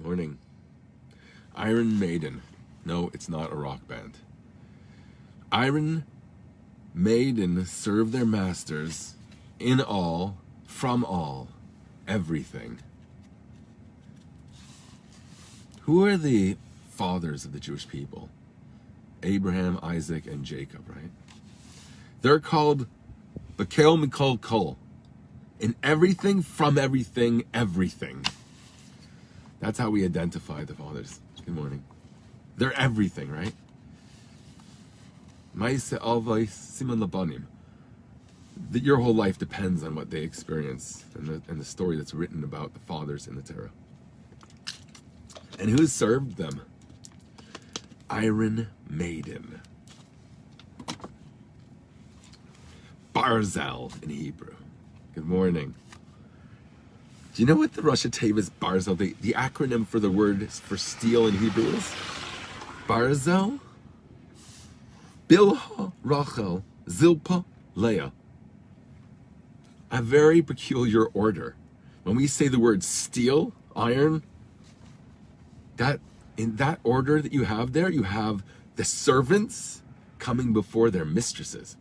Morning. Iron Maiden. No, it's not a rock band. Iron Maiden serve their masters in all, from all, everything. Who are the fathers of the Jewish people? Abraham, Isaac, and Jacob, right? They're called Bakel Mikol Kol. In everything, from everything, everything. That's how we identify the fathers. Good morning. They're everything, right? Ma'aseh Avos Siman Labanim. Your whole life depends on what they experience and the story that's written about the fathers in the Torah. And who served them? Iron Maiden. Barzel in Hebrew. Good morning. Do you know what the Rosh Hashanah Barzel, the acronym for the word for steel in Hebrew is? Barzel, Bilha, Rachel, Zilpa, Leah. A very peculiar order. When we say the word steel, iron, that in that order that you have there, you have the servants coming before their mistresses.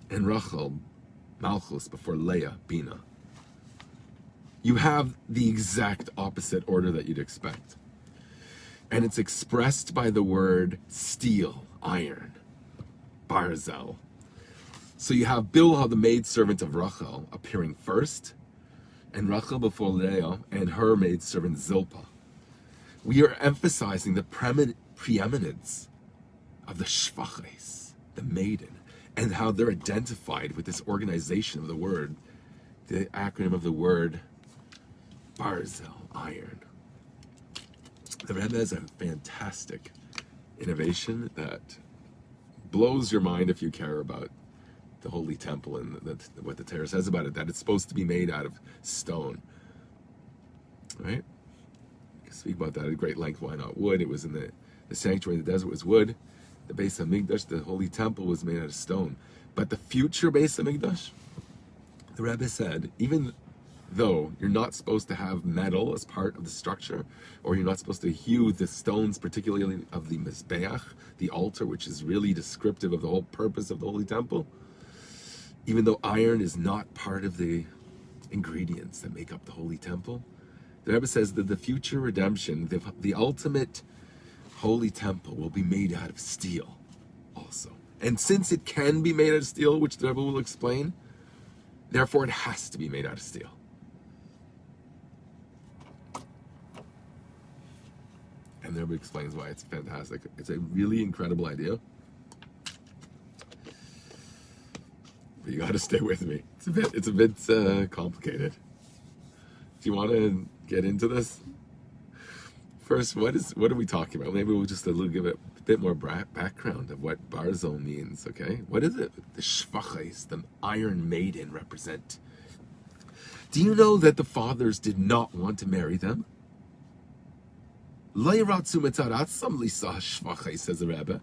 And Rachel, Malchus, before Leah, Bina. You have the exact opposite order that you'd expect. And it's expressed by the word steel, iron, Barzel. So you have Bilhah, the maidservant of Rachel, appearing first, and Rachel before Leah, and her maidservant Zilpah. We are emphasizing the preeminence of the Shvaches, the maiden, and how they're identified with this organization of the word, the acronym of the word Barzel, iron. The Rebbe has a fantastic innovation that blows your mind if you care about the Holy Temple and what the Torah says about it, that it's supposed to be made out of stone. Right? I can speak about that at great length. Why not wood? It was in the sanctuary in the desert was wood. The Beis HaMikdash, the Holy Temple, was made out of stone. But the future Beis HaMikdash, the Rebbe said, even though you're not supposed to have metal as part of the structure, or you're not supposed to hew the stones, particularly of the Mizbeach, the altar, which is really descriptive of the whole purpose of the Holy Temple, even though iron is not part of the ingredients that make up the Holy Temple, the Rebbe says that the future redemption, the ultimate Holy Temple, will be made out of steel also. And since it can be made out of steel, which the Rebbe will explain, therefore it has to be made out of steel. And the Rebbe explains why it's fantastic. It's a really incredible idea. But you got to stay with me. It's a bit complicated. Do you want to get into this? First, what are we talking about? Maybe we'll just give it a bit more background of what Barzel means, okay? What is it the Shvaches, the Iron Maiden, represent? Do you know that the fathers did not want to marry them? Says the Rebbe,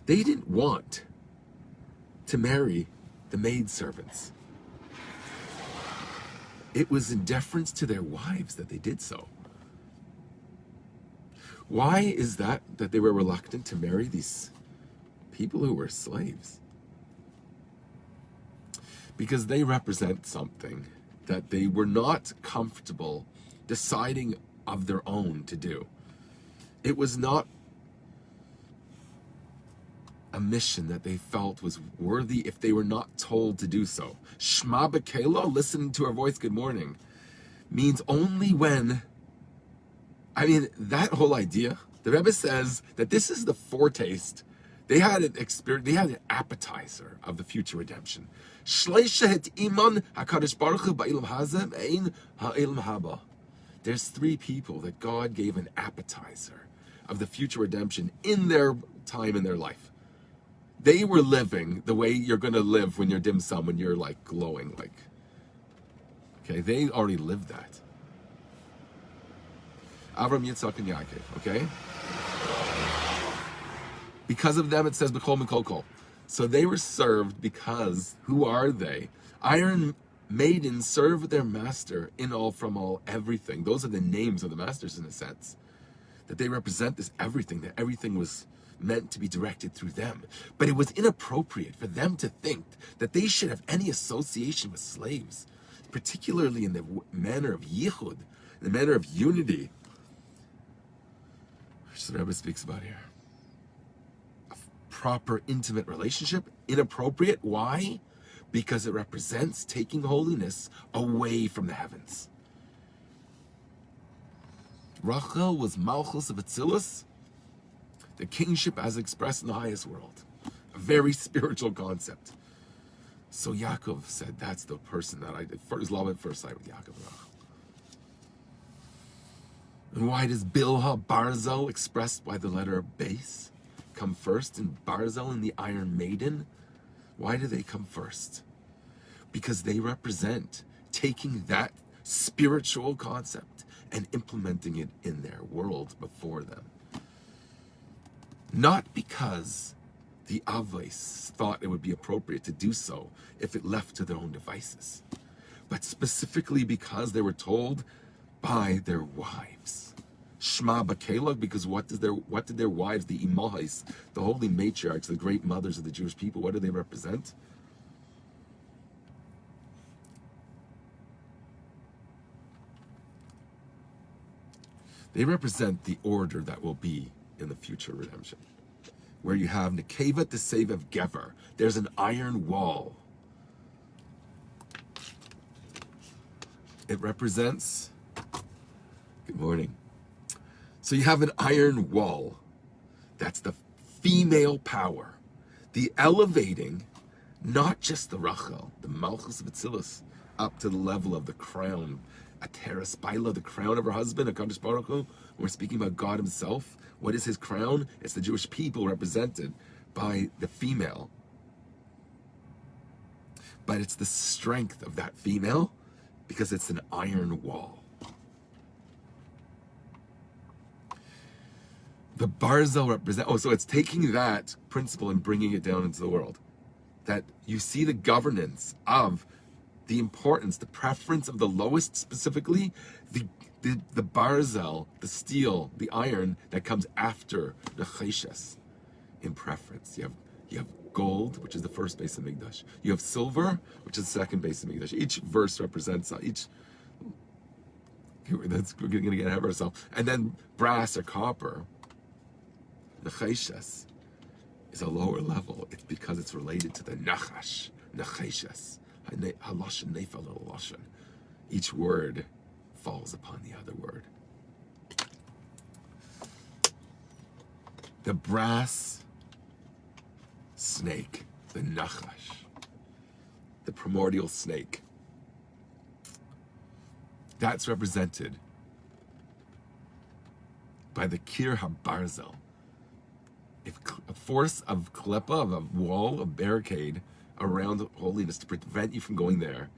they didn't want to marry the maidservants. It was in deference to their wives that they did so. Why is that they were reluctant to marry these people who were slaves? Because they represent something that they were not comfortable deciding of their own to do. It was not a mission that they felt was worthy if they were not told to do so. Shema B'Kelo, listening to our voice, good morning, means only when, that whole idea, the Rebbe says that this is the foretaste. They had an experience, they had an appetizer of the future redemption. There's three people that God gave an appetizer of the future redemption in their time in their life. They were living the way you're going to live when you're dim sum, when you're like glowing, okay, they already lived that. Avram, Yitzhak, and Yaakov, okay? Because of them, it says, B'chol Mikol Kol. So they were served because, who are they? Iron Maidens serve their master in all, from all, everything. Those are the names of the masters in a sense. That they represent this everything, that everything was meant to be directed through them. But it was inappropriate for them to think that they should have any association with slaves, particularly in the manner of yichud, the manner of unity, which the Rebbe speaks about here. A proper, intimate relationship, inappropriate. Why? Because it represents taking holiness away from the heavens. Rachel was Malchus of Atzilus, the kingship as expressed in the highest world. A very spiritual concept. So Yaakov said, that's the person that I did. First love at first sight with Yaakov and Rachel. And why does Bilha Barzel, expressed by the letter base, come first, and Barzel and the Iron Maiden? Why do they come first? Because they represent taking that spiritual concept and implementing it in their world before them. Not because the Avos thought it would be appropriate to do so if it left to their own devices, but specifically because they were told by their wives. Shema Bakelog, because what did their wives, the Imahis, the holy matriarchs, the great mothers of the Jewish people, what do they represent? They represent the order that will be in the future redemption, where you have Nekeva to save of Gever. There's an iron wall. It represents, good morning. So you have an iron wall. That's the female power. The elevating, not just the Rachel, the Malchus of Atzilus, up to the level of the crown. A teres baila, the crown of her husband, a Kadosh Baruch Hu. We're speaking about God himself. What is his crown? It's the Jewish people represented by the female. But it's the strength of that female because it's an iron wall. The Barzel represent, so it's taking that principle and bringing it down into the world. That you see the governance of the importance, the preference of the lowest, specifically the barzel, the steel, the iron that comes after the cheshes in preference. You have gold, which is the first base of Mikdash. You have silver, which is the second base of Mikdash. Each verse represents each. We're going to get ahead of ourselves. And then brass or copper, the cheshes, is a lower level. It's because it's related to the nachash, nacheshes. Each word falls upon the other word. The brass snake, the nachash, the primordial snake, that's represented by the kir habarzel. If a force of klepa, of a wall, a barricade around holiness to prevent you from going there,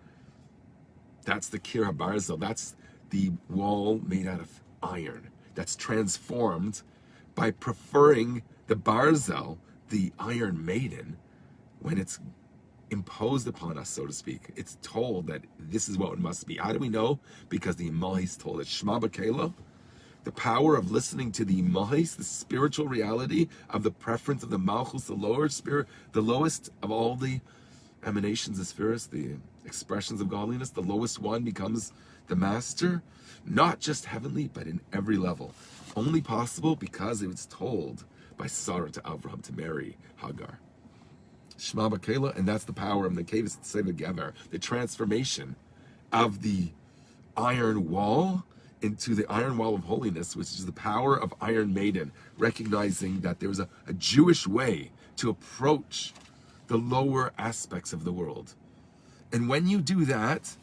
that's the kir habarzel. That's the wall made out of iron that's transformed by preferring the barzel, the Iron Maiden, when it's imposed upon us, so to speak. It's told that this is what it must be. How do we know? Because the Imahis told it. Shema B'Kela, the power of listening to the Imahis, the spiritual reality of the preference of the Malchus, the lower spirit, the lowest of all the emanations of spirits, the expressions of godliness, the lowest one becomes the master, not just heavenly, but in every level. Only possible because it was told by Sarah to Abraham to marry Hagar. Shema B'Kela, and that's the power of the Kevis Tseva Gever, the transformation of the iron wall into the iron wall of holiness, which is the power of Iron Maiden, recognizing that there was a Jewish way to approach the lower aspects of the world. And when you do that,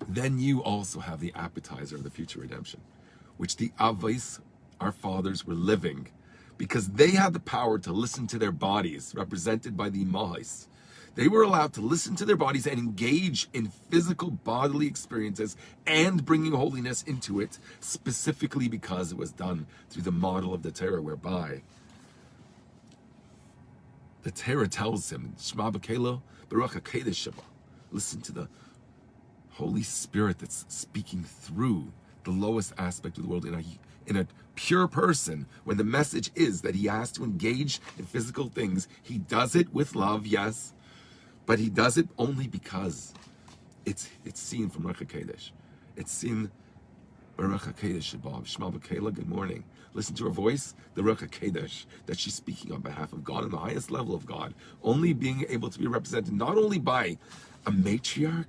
then you also have the appetizer of the future redemption, which the Avos, our fathers, were living because they had the power to listen to their bodies, represented by the Imahis. They were allowed to listen to their bodies and engage in physical bodily experiences and bringing holiness into it, specifically because it was done through the model of the Torah, whereby The Torah tells him, Shema b'kelo Baruch HaKodesh Sheba. Listen to the Holy Spirit that's speaking through the lowest aspect of the world in a pure person. When the message is that he has to engage in physical things, he does it with love, yes, but he does it only because it's seen from Baruch HaKodesh. It's seen Baruch HaKodesh Sheba. Shema b'kelo, good morning. Listen to her voice, the Ruach HaKodesh, that she's speaking on behalf of God, on the highest level of God, only being able to be represented not only by a matriarch,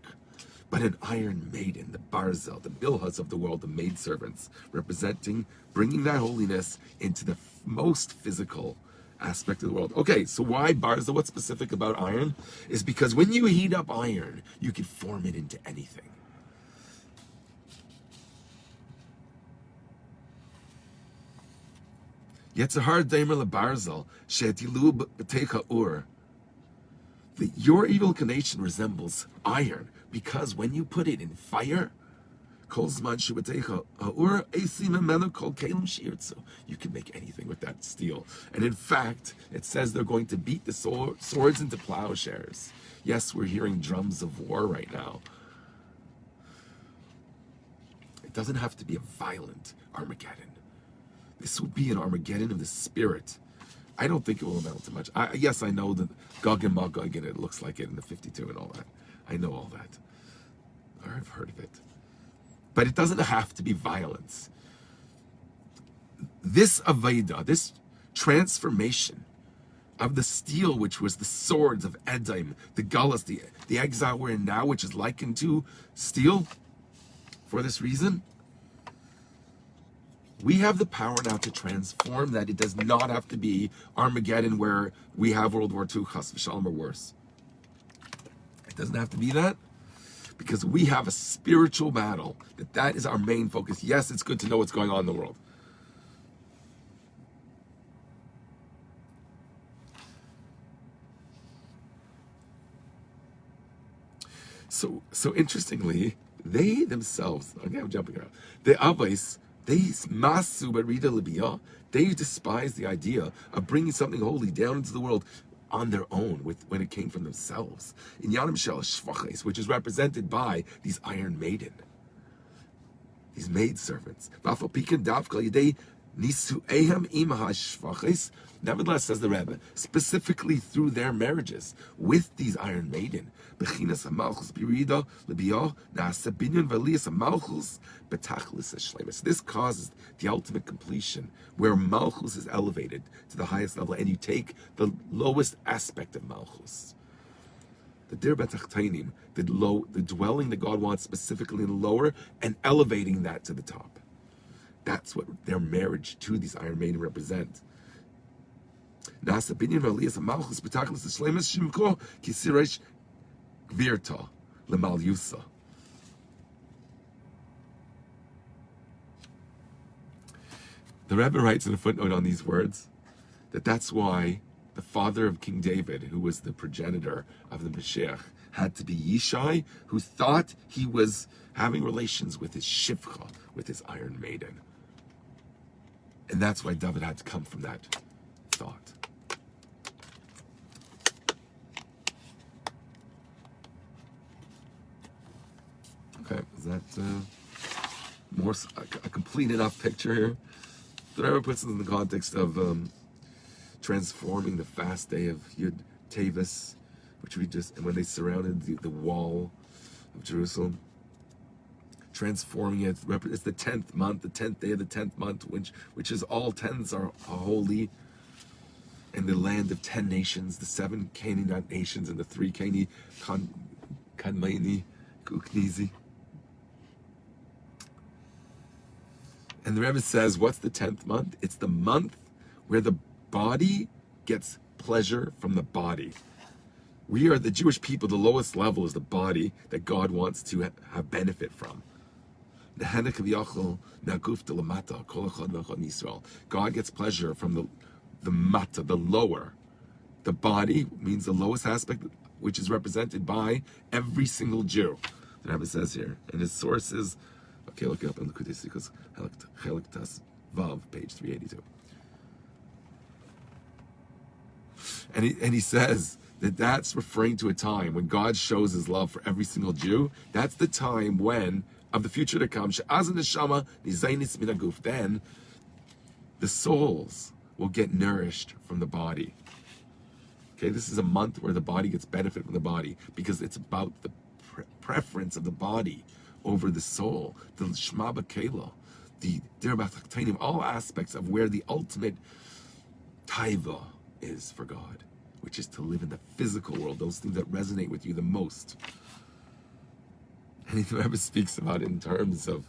but an iron maiden, the Barzel, the Bilhas of the world, the maidservants, representing, bringing that holiness into the most physical aspect of the world. Okay, so why Barzel? What's specific about iron? Is because when you heat up iron, you can form it into anything. Yetzahar Daimer LeBarzel, Shetilu B'Techa Ur. Your evil inclination resembles iron, because when you put it in fire, you can make anything with that steel. And in fact, it says they're going to beat the swords into plowshares. Yes, we're hearing drums of war right now. It doesn't have to be a violent Armageddon. This will be an Armageddon of the spirit. I don't think it will amount to much. Yes, I know that Gog and Magog, and it looks like it in the 52 and all that. I know all that. Or I've heard of it. But it doesn't have to be violence. This Aveda, this transformation of the steel, which was the swords of Edom, the Gullus, the exile we're in now, which is likened to steel, for this reason, we have the power now to transform that. It does not have to be Armageddon where we have World War II, Chas v'Shalom, or worse. It doesn't have to be that, because we have a spiritual battle. That is our main focus. Yes, it's good to know what's going on in the world. So interestingly, they themselves, okay, I'm jumping around. The Avos, they masu berida libiyah. They despise the idea of bringing something holy down into the world on their own, when it came from themselves. In Yanim Shel Shvaches, which is represented by these iron maiden, these maidservants. Nevertheless, says the Rebbe, specifically through their marriages with these iron maiden, this causes the ultimate completion, where Malchus is elevated to the highest level, and you take the lowest aspect of Malchus, the Dir B'Tachtainim, the dwelling that God wants specifically in the lower, and elevating that to the top. That's what their marriage to these iron maiden represent. The Rebbe writes in a footnote on these words that that's why the father of King David, who was the progenitor of the Mashiach, had to be Yishai, who thought he was having relations with his Shivcha, with his iron maiden. And that's why David had to come from that thought. Okay, is that a complete enough picture here? The Rebbe puts it in the context of transforming the fast day of Yud Tevis, which and when they surrounded the wall of Jerusalem, transforming it. It's the 10th month, the 10th day of the 10th month, which is all 10s are holy, and the land of 10 nations, the 7 Canaanite nations, and the 3 Kanmaini, Kuknizi. And the Rebbe says, what's the 10th month? It's the month where the body gets pleasure from the body. We are the Jewish people, the lowest level is the body that God wants to have benefit from. God gets pleasure from the mata, the lower. The body means the lowest aspect, which is represented by every single Jew. The Rebbe says here. And his source is, okay, look it up in the Kudisikas, Chelik Vav, page 382. And he says that that's referring to a time when God shows his love for every single Jew. That's the time when, of the future to come, then the souls will get nourished from the body. Okay, this is a month where the body gets benefit from the body because it's about the preference of the body over the soul. The Shema B'Kela, the Dirbat HaKtainim, all aspects of where the ultimate taiva is for God, which is to live in the physical world, those things that resonate with you the most. And the Rebbe speaks about it in terms of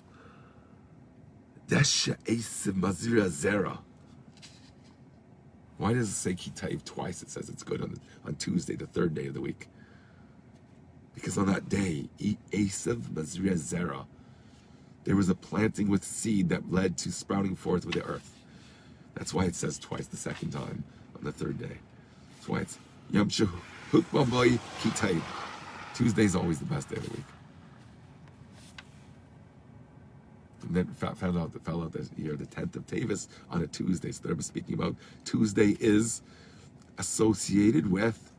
Desha Eisiv Mazira Zera. Why does it say Kitaiv twice? It says it's good on Tuesday, the third day of the week. Because on that day, Eisiv Mazira Zera, there was a planting with seed that led to sprouting forth with the earth. That's why it says twice the second time on the third day. That's why it's Yom Hukbamboy Kitaiv. Tuesday is always the best day of the week. And then found out this year, the 10th of Tavis on a Tuesday. So they're speaking about Tuesday is associated with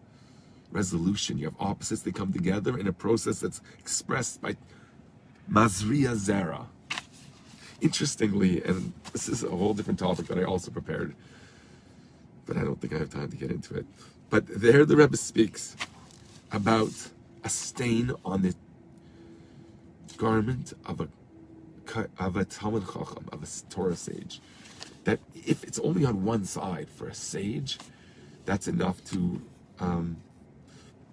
resolution. You have opposites, they come together in a process that's expressed by Mazriya Zera. Interestingly, and this is a whole different topic that I also prepared, but I don't think I have time to get into it. But there the Rebbe speaks about a stain on the garment of a Talmud Chacham, of a Torah sage, that if it's only on one side for a sage, that's enough to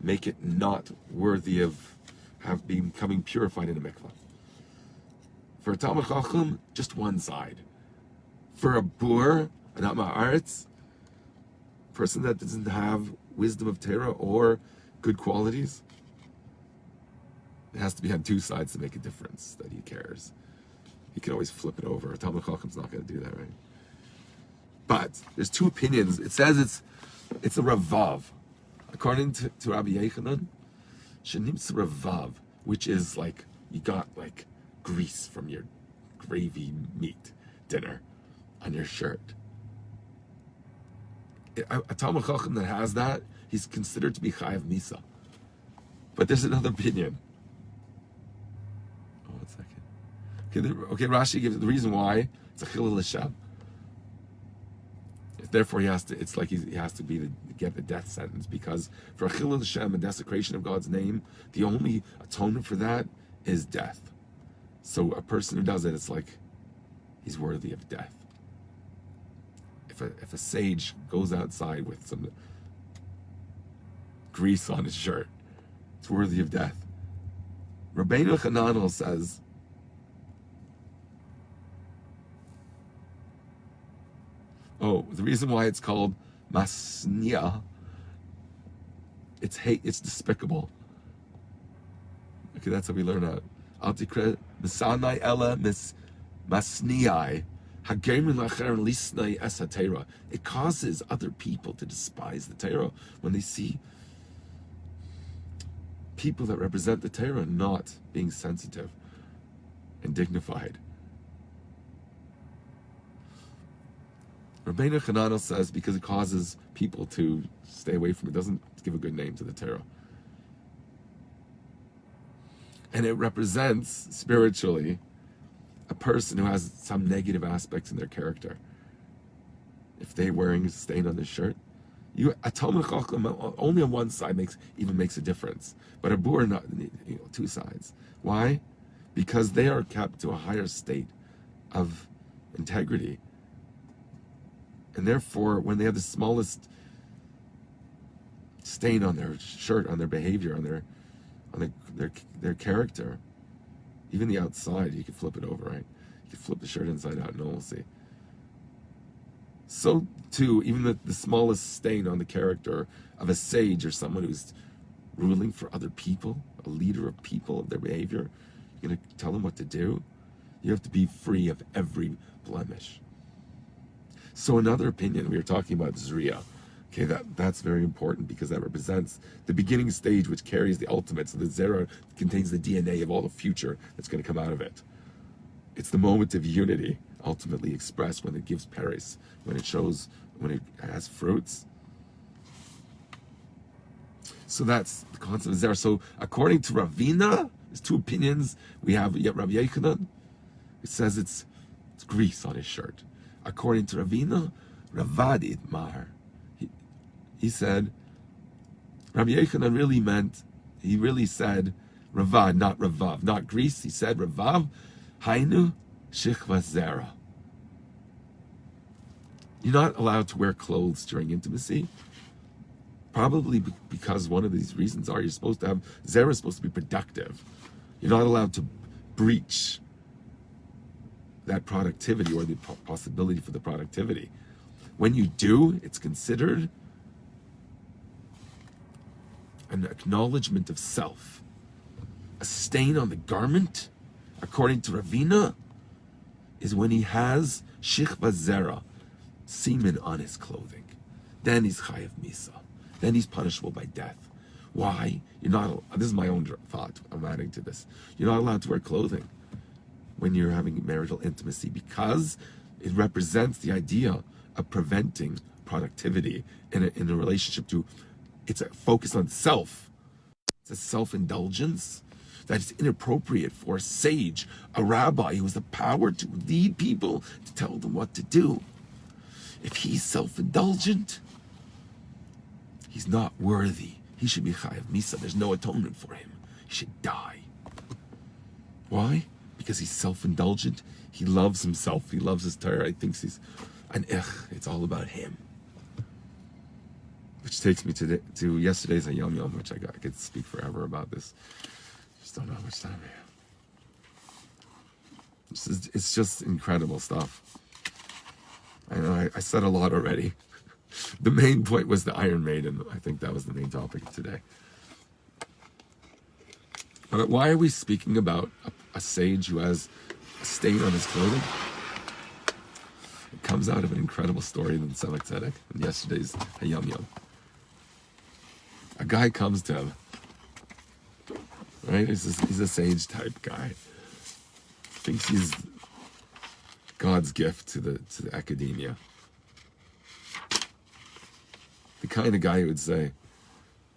make it not worthy of becoming purified in a mikvah. For a Talmud Chacham, just one side. For a bur, an Ama'aretz, person that doesn't have wisdom of Torah or good qualities, it has to be on two sides to make a difference that he cares. He can always flip it over. A Talmud Chacham's not going to do that, right? But there's two opinions. It says it's a Ravav. According to Rabbi Yechanan, Shenimtz Ravav, which is like, you got like grease from your gravy meat dinner on your shirt. A Talmud Chacham that has that, he's considered to be Chayav Misa. But there's another opinion. Oh, 1 second. Okay, Rashi gives the reason why. It's a Chilul Hashem. Therefore, he has to get the death sentence, because for a Chilul Hashem, a desecration of God's name, the only atonement for that is death. So a person who does it, it's like he's worthy of death. If a sage goes outside with some grease on his shirt, it's worthy of death. Rabbeinu Hananel says, the reason why it's called masnia, it's hate, it's despicable. Okay, that's how we learn that. Altikre misanai ela mis masniai hagemin lacher lisnai es hatera. It causes other people to despise the Torah when they see people that represent the Torah not being sensitive and dignified. Rabbeinu Hananel says because it causes people to stay away from it, doesn't give a good name to the Torah. And it represents, spiritually, a person who has some negative aspects in their character. If they're wearing a stain on their shirt, a Talmud Chacham only on one side makes a difference. But a bur, not, two sides. Why? Because they are kept to a higher state of integrity. And therefore, when they have the smallest stain on their shirt, on their behavior, on their character, even the outside, you can flip it over, right? You can flip the shirt inside out, and no one will see. So too, even the smallest stain on the character of a sage or someone who's ruling for other people, a leader of people, of their behavior, you're going to tell them what to do. You have to be free of every blemish. So another opinion, we were talking about Zriya. Okay, that's very important because that represents the beginning stage which carries the ultimate. So the Zera contains the DNA of all the future that's going to come out of it. It's the moment of unity, ultimately expressed when it gives peris, when it has fruits. So that's the concept of zera. So according to Ravina, there's two opinions. We have Rabbi Yochanan. It says it's grease on his shirt. According to Ravina, Ravad Itmar. He said, Rabbi Yochanan really meant, he really said Ravad, not Ravav, not grease. He said Ravav, Hainu Shichva Zera. You're not allowed to wear clothes during intimacy. Probably because one of these reasons are you're supposed to have, Zera is supposed to be productive. You're not allowed to breach that productivity or the possibility for the productivity. When you do, it's considered an acknowledgement of self. A stain on the garment, according to Ravina, is when he has shichva zera, semen on his clothing. Then he's chayav misa. Then he's punishable by death. Why? You're not. This is my own thought. I'm adding to this. You're not allowed to wear clothing when you're having marital intimacy because it represents the idea of preventing productivity in a relationship. It's a focus on self. It's a self-indulgence that is inappropriate for a sage, a rabbi who has the power to lead people, to tell them what to do. If he's self-indulgent, he's not worthy. He should be chayav misa. There's no atonement for him. He should die. Why? Because he's self-indulgent. He loves himself. He loves his Torah. He thinks he's an it's all about him. Which takes me to yesterday's Yom Yom, which I could speak forever about this. Just don't know how much time I have. It's just incredible stuff. I know I said a lot already. The main point was the Iron Maiden. I think that was the main topic today. But why are we speaking about a sage who has a stain on his clothing? It comes out of an incredible story in Tzemach Tzedek, in yesterday's Hayom Yom. A guy comes to him, right? He's a sage type guy. Thinks he's God's gift to the academia. The kind of guy who would say,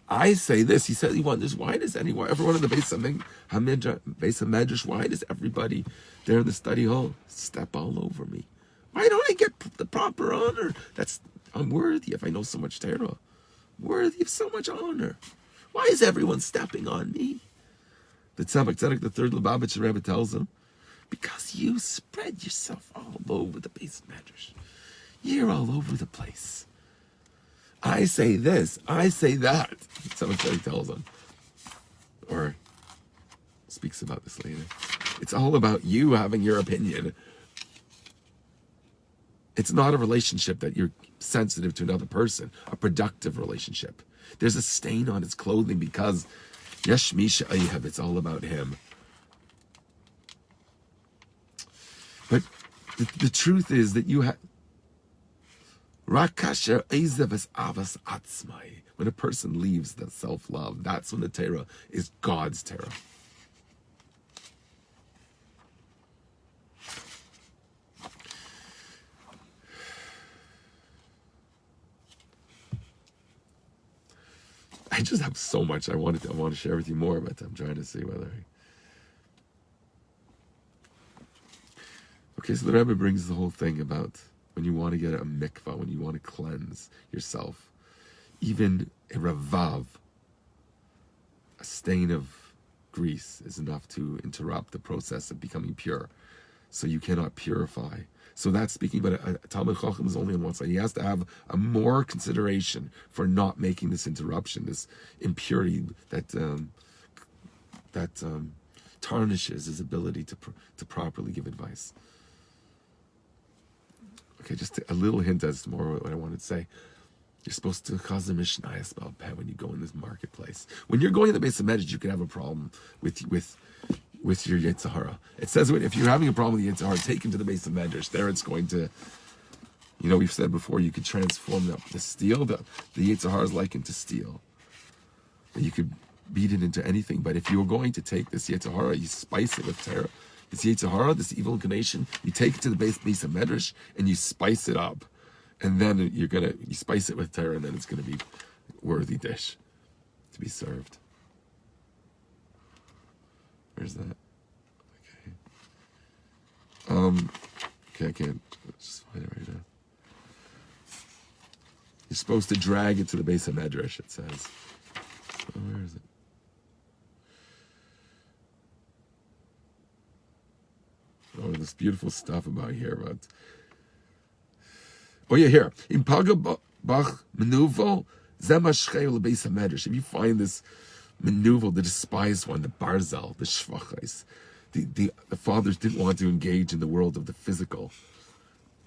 I say this. He said he wonders, why does everyone in the Beis HaMedrash, why does everybody there in the study hall step all over me? Why don't I get the proper honor? I'm worthy if I know so much Torah. Worthy of so much honor. Why is everyone stepping on me? The Tzemach Tzedek, the third Lubavitcher Rebbe, tells him, because you spread yourself all over the Beis HaMedrash. You're all over the place. I say this, I say that. Tzemach Tzedek tells him, or speaks about this later. It's all about you having your opinion. It's not a relationship that you're sensitive to another person, a productive relationship. There's a stain on his clothing because Yesh Misha Ayehav, it's all about him. But the truth is that you have Rakasher Ezeves Avas Atzmai. When a person leaves that self-love, that's when the Torah is God's Torah. I just have so much I want to share with you more, but I'm trying to see whether Okay, so the Rebbe brings the whole thing about when you want to get a mikvah, when you want to cleanse yourself, even a ravav, a stain of grease, is enough to interrupt the process of becoming pure. So you cannot purify. So that's speaking, but a Talmid Chacham is only on one side. He has to have a more consideration for not making this interruption, this impurity that tarnishes his ability to properly give advice. Okay, just a little hint as to more what I wanted to say. You're supposed to chazar mishnayos about peh when you go in this marketplace. When you're going to the Beis HaMedrash, you can have a problem with your Yetzer Hara. It says if you're having a problem with the Yetzer Hara, take him to the Beis HaMedrash. There it's going to, we've said before, you could transform the steel. The Yetzer Hara is likened to steel. And you could beat it into anything. But if you're going to take this Yetzer Hara, you spice it with Torah. This Yetzer Hara, this evil inclination, you take it to the Beis HaMedrash and you spice it up. And then you spice it with Torah, and then it's going to be a worthy dish. to be served. Where's that? Okay, I can't just find it right now. You're supposed to drag it to the base of Medrash, it says. Oh, where is it? Oh, this beautiful stuff about here. Oh yeah, here. In Paga Bach Menuvo, Zemashchel base of Medrash. If you find this Menuvo, the despised one, the Barzal, the Shvachais, the fathers didn't want to engage in the world of the physical.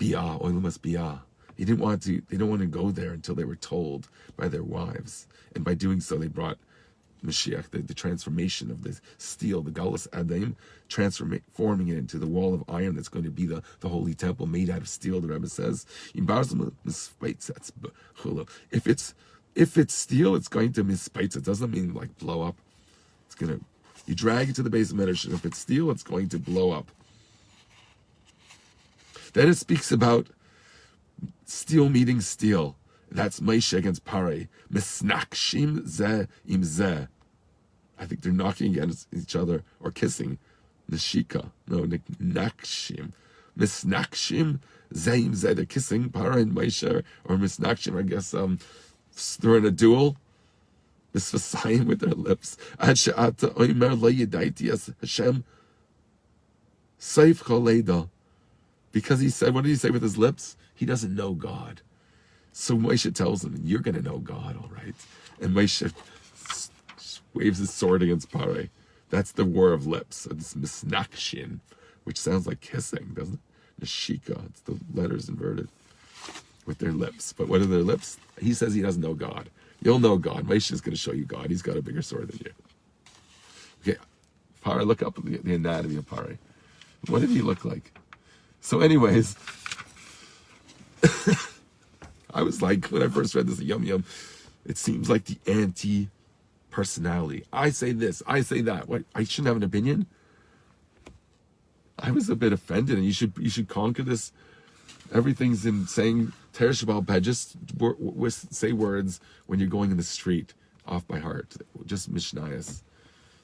Biyah, Oilumas Biyah. They didn't want to go there until they were told by their wives. And by doing so, they brought Mashiach, the transformation of the steel, the Galus Adam, transforming it into the wall of iron that's going to be the holy temple made out of steel, the Rebbe says. If it's steel, it's going to mispaitz. It doesn't mean like blow up. It's going to, you drag it to the base of Medrash, and if it's steel, it's going to blow up. Then it speaks about steel meeting steel. That's Moshe against Pare. Misnakshim ze im ze. I think they're knocking against each other or kissing. Nashika. No, nakshim. Misnakshim ze im ze. They're kissing Pare and Moshe, or Misnakshim, I guess they're in a duel. Misvasayim with their lips. Ad she'ata oimer lo yedaiti as Hashem seif choleda. Because he said, what did he say with his lips? He doesn't know God. So Moshe tells him, you're going to know God, all right? And Moshe waves his sword against Pare. That's the war of lips. So this misnakshin, which sounds like kissing, doesn't it? Nashika, it's the letters inverted with their lips. But what are their lips? He says he doesn't know God. You'll know God. Moshe is going to show you God. He's got a bigger sword than you. Okay, Pare, look up the anatomy of Pare. What did he look like? So anyways, I was like, when I first read this, Yum Yum, it seems like the anti-personality. I say this, I say that. What? I shouldn't have an opinion? I was a bit offended, and you should conquer this. Everything's in saying Teresh Shabbat Peh. Just say words when you're going in the street off by heart. Just Mishnayos.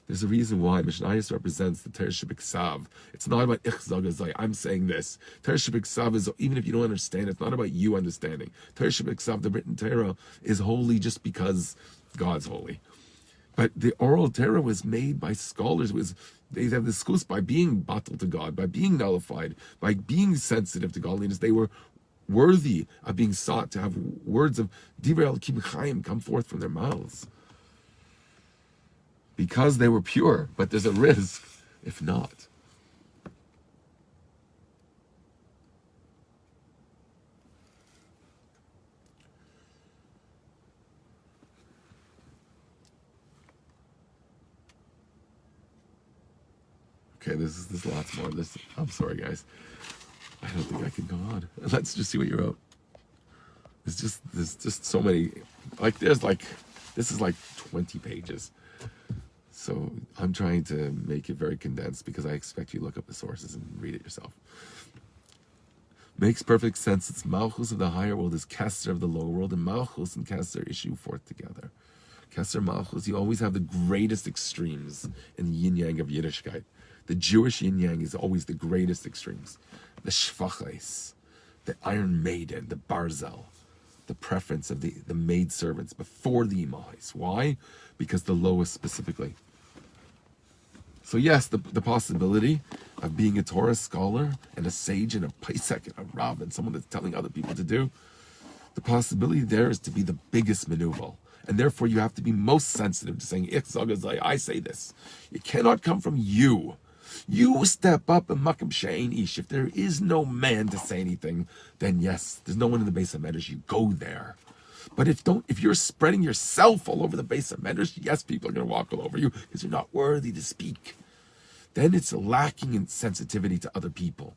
There's a reason why Mishnayos represents the Teresh B'Ksav. It's not about Ich Zagazai. I'm saying this. Teresh B'Ksav is, even if you don't understand, it's not about you understanding. Teresh B'Ksav, the written Torah, is holy just because God's holy. But the oral Torah was made by scholars. They have the schus by being battled to God, by being nullified, by being sensitive to godliness. They were worthy of being sought to have words of Divrei Elokim Chaim come forth from their mouths. Because they were pure, but there's a risk if not. Okay, there's lots more. I'm sorry, guys. I don't think I can go on. Let's just see what you wrote. There's just so many. This is like 20 pages. So I'm trying to make it very condensed because I expect you to look up the sources and read it yourself. Makes perfect sense. It's Malchus of the higher world is Kesser of the lower world, and Malchus and Kesser issue forth together. Kesser, Malchus, you always have the greatest extremes in the yin-yang of Yiddishkeit. The Jewish yin-yang is always the greatest extremes. The Shvachais, the Iron Maiden, the Barzel, the preference of the maid servants before the Imahis. Why? Because the lowest specifically. So yes, the possibility of being a Torah scholar and a sage and a Pesach and a Rav and someone that's telling other people to do, the possibility there is to be the biggest maneuver. And therefore you have to be most sensitive to saying, I say this. It cannot come from you. You step up and makam she'ein ish. If there is no man to say anything, then yes, there's no one in the base of Medrash. You go there. But if you're spreading yourself all over the base of Medrash, yes, people are going to walk all over you because you're not worthy to speak. Then it's lacking in sensitivity to other people.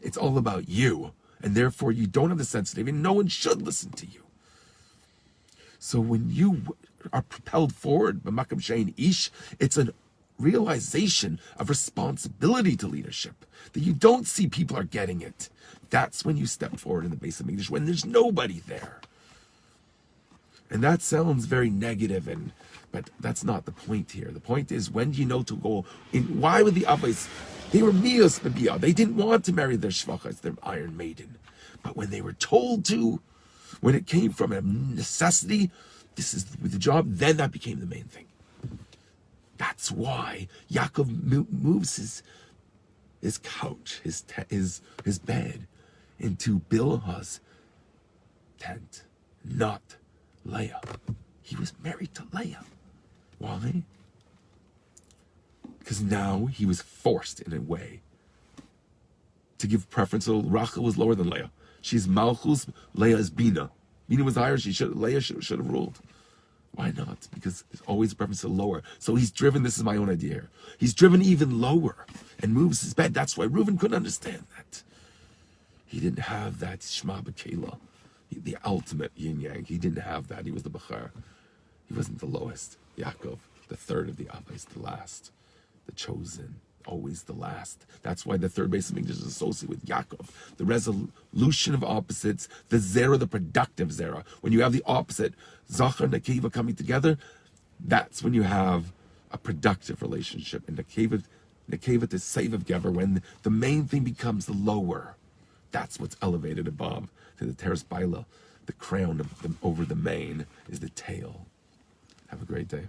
It's all about you, and therefore you don't have the sensitivity, and no one should listen to you. So when you are propelled forward, b'makam she'ein ish, it's a realization of responsibility to leadership, that you don't see people are getting it. That's when you step forward in the base of English, when there's nobody there. And that sounds very negative, but that's not the point here. The point is, when do you know to go in? Why would the Avos? They were mios b'biyah. They didn't want to marry their shvachas, their iron maiden. But when they were told to, when it came from a necessity, this is the job, then that became the main thing. That's why Yaakov moves his couch, his bed, into Bilhah's tent, not Leah. He was married to Leah. Why? Because now he was forced in a way to give preference. So Rachel was lower than Leah. She's Malchus, Leah is Bina. Bina was higher, Leah should have ruled. Why not? Because there's always a preference to lower. So he's driven, this is my own idea here, he's driven even lower and moves his bed. That's why Reuven couldn't understand that. He didn't have that Shema B'Keilah, the ultimate yin yang. He didn't have that. He was the Bechar. He wasn't the lowest. Yaakov, the third of the Avos, the last, the chosen, always the last. That's why the third base of English is associated with Yaakov. The resolution of opposites, the zera, the productive zera. When you have the opposite, Zachar and Nekeva coming together, that's when you have a productive relationship. And Nekeva to save of Geber, when the main thing becomes the lower. That's what's elevated above to the Teres Baila. The crown of over the main is the tail. Have a great day.